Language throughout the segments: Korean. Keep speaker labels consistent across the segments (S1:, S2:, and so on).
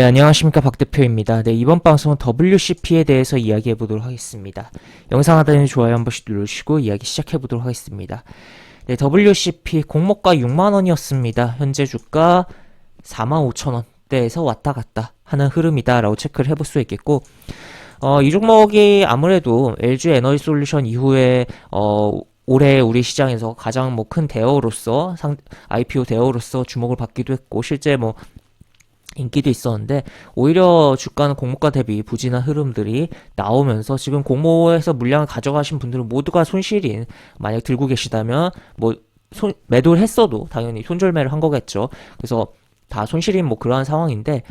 S1: 네, 안녕하십니까. 박 대표입니다. 네, 이번 방송은 WCP에 대해서 이야기해 보도록 하겠습니다. 영상 하단에 좋아요 한 번씩 누르시고 이야기 시작해 보도록 하겠습니다. 네, WCP 공모가 6만원이었습니다. 현재 주가 45,000원대에서 왔다 갔다 하는 흐름이다라고 체크를 해볼 수 있겠고, 이 종목이 아무래도 LG 에너지 솔루션 이후에, 올해 우리 시장에서 가장 큰 대어로서, IPO 대어로서 주목을 받기도 했고, 실제 인기도 있었는데, 오히려 주가는 공모가 대비 부진한 흐름들이 나오면서 지금 공모에서 물량을 가져가신 분들은 모두가 손실인, 만약 들고 계시다면 매도를 했어도 당연히 손절매를 한 거겠죠. 그래서 다 손실인 그러한 상황인데,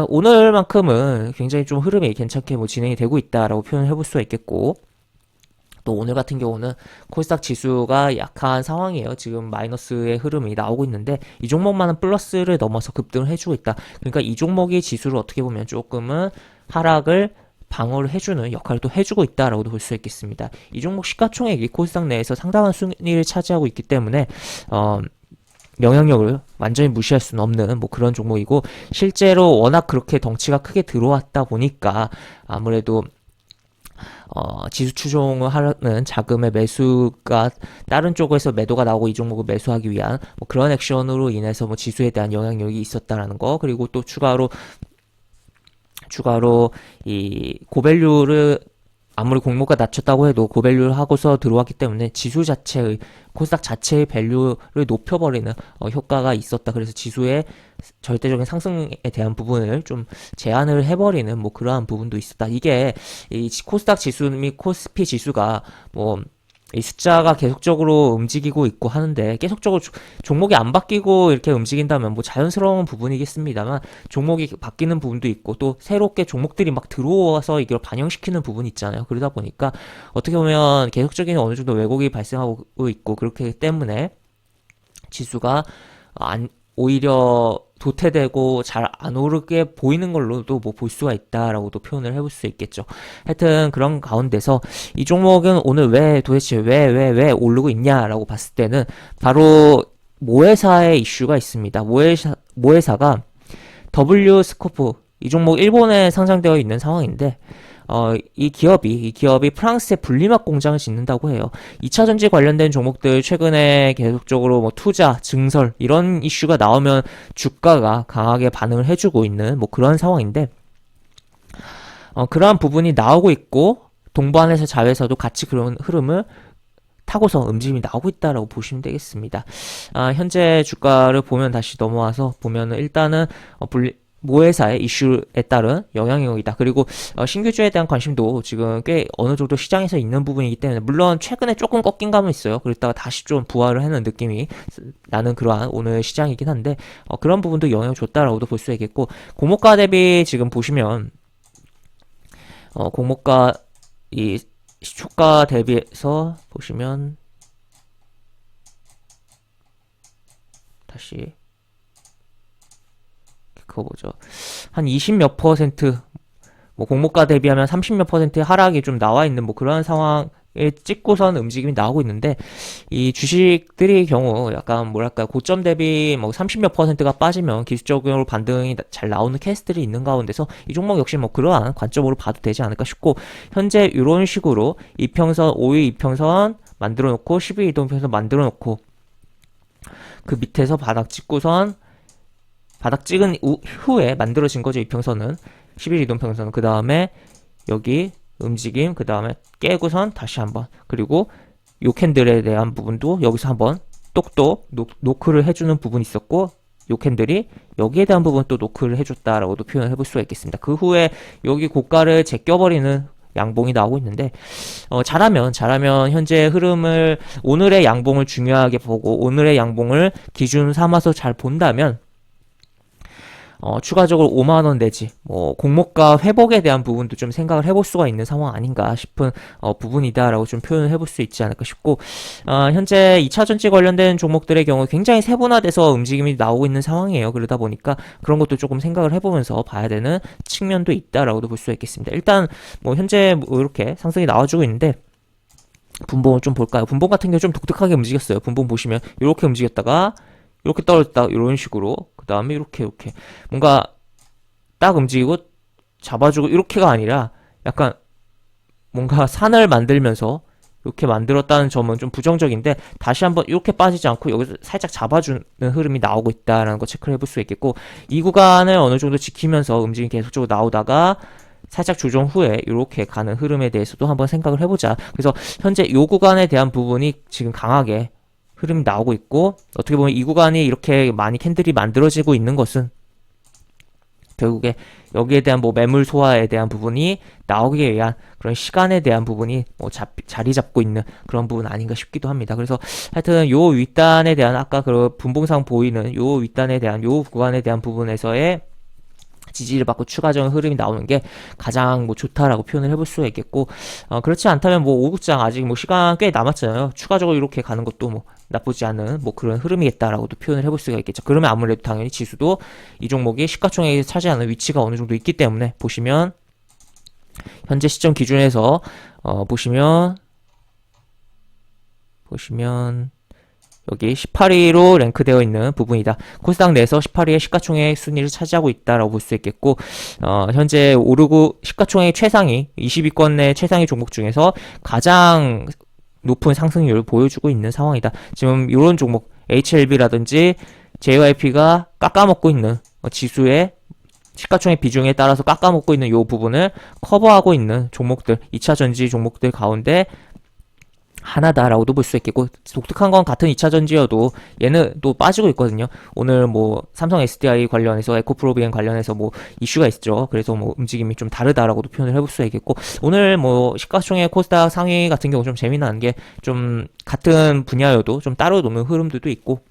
S1: 오늘만큼은 굉장히 좀 흐름이 괜찮게 진행이 되고 있다라고 표현을 해볼 수가 있겠고, 또 오늘 같은 경우는 코스닥 지수가 약한 상황이에요. 지금 마이너스의 흐름이 나오고 있는데 이 종목만은 플러스를 넘어서 급등을 해주고 있다. 그러니까 이 종목이 지수를 어떻게 보면 조금은 하락을 방어를 해주는 역할을 또 해주고 있다라고도 볼 수 있겠습니다. 이 종목 시가총액이 코스닥 내에서 상당한 순위를 차지하고 있기 때문에 영향력을 완전히 무시할 수는 없는 그런 종목이고, 실제로 워낙 그렇게 덩치가 크게 들어왔다 보니까 아무래도 지수 추종을 하는 자금의 매수가 다른 쪽에서 매도가 나오고 이 종목을 매수하기 위한 그런 액션으로 인해서 지수에 대한 영향력이 있었다라는 거, 그리고 또 추가로 이 고밸류를 아무리 공모가 낮췄다고 해도 고밸류를 하고서 들어왔기 때문에 지수 자체의, 코스닥 자체의 밸류를 높여버리는 효과가 있었다. 그래서 지수의 절대적인 상승에 대한 부분을 좀 제한을 해버리는 그러한 부분도 있었다. 이게 이 코스닥 지수 및 코스피 지수가 이 숫자가 계속적으로 움직이고 있고 하는데, 계속적으로 종목이 안 바뀌고 이렇게 움직인다면 자연스러운 부분이겠습니다만, 종목이 바뀌는 부분도 있고 또 새롭게 종목들이 들어와서 이걸 반영시키는 부분이 있잖아요. 그러다 보니까 어떻게 보면 계속적인 어느 정도 왜곡이 발생하고 있고, 그렇기 때문에 지수가 오히려 도태되고 잘 안 오르게 보이는 걸로도 볼 수가 있다라고도 표현을 해볼 수 있겠죠. 하여튼 그런 가운데서 이 종목은 오늘 도대체 왜 오르고 있냐라고 봤을 때는 바로 모회사의 이슈가 있습니다. 모회사가 W스코프, 이 종목 일본에 상장되어 있는 상황인데, 이 기업이 프랑스에 분리막 공장을 짓는다고 해요. 2차 전지 관련된 종목들 최근에 계속적으로 투자, 증설 이런 이슈가 나오면 주가가 강하게 반응을 해주고 있는 그런 상황인데, 그러한 부분이 나오고 있고, 동반해서 자회사도 같이 그런 흐름을 타고서 움직임이 나오고 있다라고 보시면 되겠습니다. 현재 주가를 보면, 다시 넘어와서 보면은 일단은 모회사의 이슈에 따른 영향력이다. 그리고 신규주에 대한 관심도 지금 꽤 어느 정도 시장에서 있는 부분이기 때문에, 물론 최근에 조금 꺾인 감은 있어요. 그랬다가 다시 좀 부활을 하는 느낌이 나는 그러한 오늘 시장이긴 한데, 그런 부분도 영향을 줬다라고도 볼 수 있겠고, 공모가 대비 지금 보시면 공모가 이 시초가 대비해서 보시면, 다시 그거 보죠. 한 20몇 퍼센트, 공모가 대비하면 30몇 퍼센트의 하락이 좀 나와 있는 그런 상황에 찍고선 움직임이 나오고 있는데, 이 주식들의 경우 약간 고점 대비 30몇 퍼센트가 빠지면 기술적으로 반등이 잘 나오는 케이스들이 있는 가운데서 이 종목 역시 그러한 관점으로 봐도 되지 않을까 싶고, 현재 이런 식으로 이평선, 5일 이평선 만들어 놓고 12일 이동평선 만들어 놓고, 그 밑에서 바닥 찍은 후에 만들어진 거죠. 이평선은 11 이동평선은. 그 다음에 여기 움직임, 그 다음에 깨고선 다시 한번, 그리고 요 캔들에 대한 부분도 여기서 한번 똑똑 노크를 해주는 부분이 있었고, 요 캔들이 여기에 대한 부분 또 노크를 해줬다라고도 표현을 해볼 수가 있겠습니다. 그 후에 여기 고가를 제껴버리는 양봉이 나오고 있는데, 잘하면 현재 흐름을, 오늘의 양봉을 중요하게 보고 오늘의 양봉을 기준 삼아서 잘 본다면 추가적으로 5만원 내지 공모가 회복에 대한 부분도 좀 생각을 해볼 수가 있는 상황 아닌가 싶은 부분이다라고 좀 표현을 해볼 수 있지 않을까 싶고, 현재 2차전지 관련된 종목들의 경우 굉장히 세분화돼서 움직임이 나오고 있는 상황이에요. 그러다 보니까 그런 것도 조금 생각을 해보면서 봐야 되는 측면도 있다라고도 볼 수가 있겠습니다. 일단 현재 이렇게 상승이 나와주고 있는데, 분봉을 좀 볼까요? 분봉 같은 경우 좀 독특하게 움직였어요. 분봉 보시면 이렇게 움직였다가 이렇게 떨어졌다, 이런 식으로, 그 다음에 이렇게 뭔가 딱 움직이고 잡아주고 이렇게가 아니라 약간 뭔가 산을 만들면서 이렇게 만들었다는 점은 좀 부정적인데, 다시 한번 이렇게 빠지지 않고 여기서 살짝 잡아주는 흐름이 나오고 있다라는 거 체크를 해볼 수 있겠고, 이 구간을 어느 정도 지키면서 움직임이 계속적으로 나오다가 살짝 조정 후에 이렇게 가는 흐름에 대해서도 한번 생각을 해보자. 그래서 현재 이 구간에 대한 부분이 지금 강하게 흐름이 나오고 있고, 어떻게 보면 이 구간이 이렇게 많이 캔들이 만들어지고 있는 것은 결국에 여기에 대한 뭐 매물 소화에 대한 부분이 나오기 위한 그런 시간에 대한 부분이 뭐 자리 잡고 있는 그런 부분 아닌가 싶기도 합니다. 그래서 하여튼 요 윗단에 대한, 아까 그 분봉상 보이는 요 윗단에 대한 요 구간에 대한 부분에서의 지지를 받고 추가적인 흐름이 나오는 게 가장 뭐 좋다라고 표현을 해볼 수가 있겠고, 그렇지 않다면 뭐 5국장 아직 뭐 시간 꽤 남았잖아요. 추가적으로 이렇게 가는 것도 뭐 나쁘지 않은 뭐 그런 흐름이겠다라고도 표현을 해볼 수가 있겠죠. 그러면 아무래도 당연히 지수도 이 종목이 시가총액에 차지하는 위치가 어느 정도 있기 때문에, 보시면 현재 시점 기준에서 보시면 여기 18위로 랭크되어 있는 부분이다. 코스닥 내에서 18위의 시가총액 순위를 차지하고 있다라고 볼 수 있겠고, 현재 오르고 시가총액 최상위 20위권 내 최상위 종목 중에서 가장 높은 상승률을 보여주고 있는 상황이다. 지금 이런 종목 HLB라든지 JYP가 깎아먹고 있는 지수의 시가총액 비중에 따라서 깎아먹고 있는 이 부분을 커버하고 있는 종목들, 2차 전지 종목들 가운데 하나다라고도 볼 수 있겠고, 독특한 건 같은 2차 전지여도 얘는 또 빠지고 있거든요. 오늘 뭐 삼성 SDI 관련해서 에코프로비엔 관련해서 뭐 이슈가 있죠. 그래서 뭐 움직임이 좀 다르다라고도 표현을 해볼 수 있겠고, 오늘 뭐 시가총액 코스닥 상위 같은 경우 좀 재미난 게 좀 같은 분야여도 좀 따로 노는 흐름들도 있고,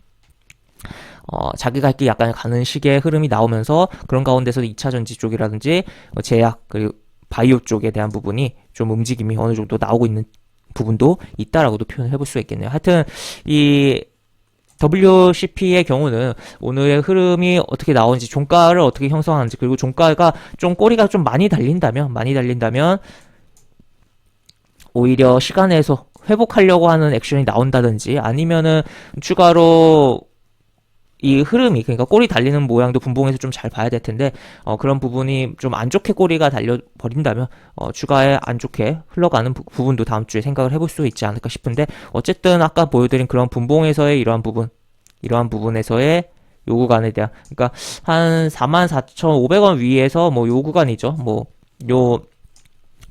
S1: 자기 갈 길 약간 가는 식의 흐름이 나오면서 그런 가운데서 2차 전지 쪽이라든지 제약 그리고 바이오 쪽에 대한 부분이 좀 움직임이 어느 정도 나오고 있는 부분도 있다라고도 표현을 해볼 수가 있겠네요. 하여튼 이 WCP의 경우는 오늘의 흐름이 어떻게 나오는지, 종가를 어떻게 형성하는지, 그리고 종가가 좀 꼬리가 좀 많이 달린다면 오히려 시간에서 회복하려고 하는 액션이 나온다든지, 아니면은 추가로 이 흐름이, 그러니까 꼬리 달리는 모양도 분봉에서 좀 잘 봐야 될 텐데, 그런 부분이 좀 안 좋게 꼬리가 달려버린다면 추가에 안 좋게 흘러가는 부분도 다음 주에 생각을 해볼 수 있지 않을까 싶은데, 어쨌든 아까 보여드린 그런 분봉에서의 이러한 부분에서의 요 구간에 대한, 그러니까 한 44,500원 위에서 뭐 요 구간이죠. 뭐 요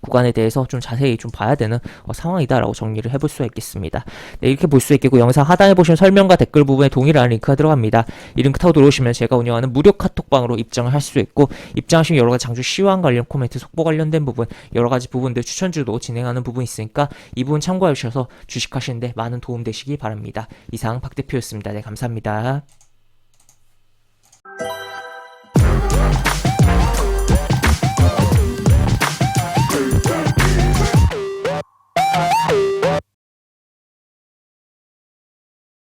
S1: 구간에 대해서 좀 자세히 좀 봐야 되는 상황이다라고 정리를 해볼 수가 있겠습니다. 네, 이렇게 볼 수 있겠고, 영상 하단에 보시면 설명과 댓글 부분에 동일한 링크가 들어갑니다. 이 링크 타고 들어오시면 제가 운영하는 무료 카톡방으로 입장을 할 수 있고, 입장하시면 여러가지 장주 시황 관련 코멘트, 속보 관련된 부분, 여러가지 부분들 추천주도 진행하는 부분이 있으니까 이 부분 참고해 주셔서 주식하시는데 많은 도움 되시기 바랍니다. 이상 박 대표였습니다. 네, 감사합니다.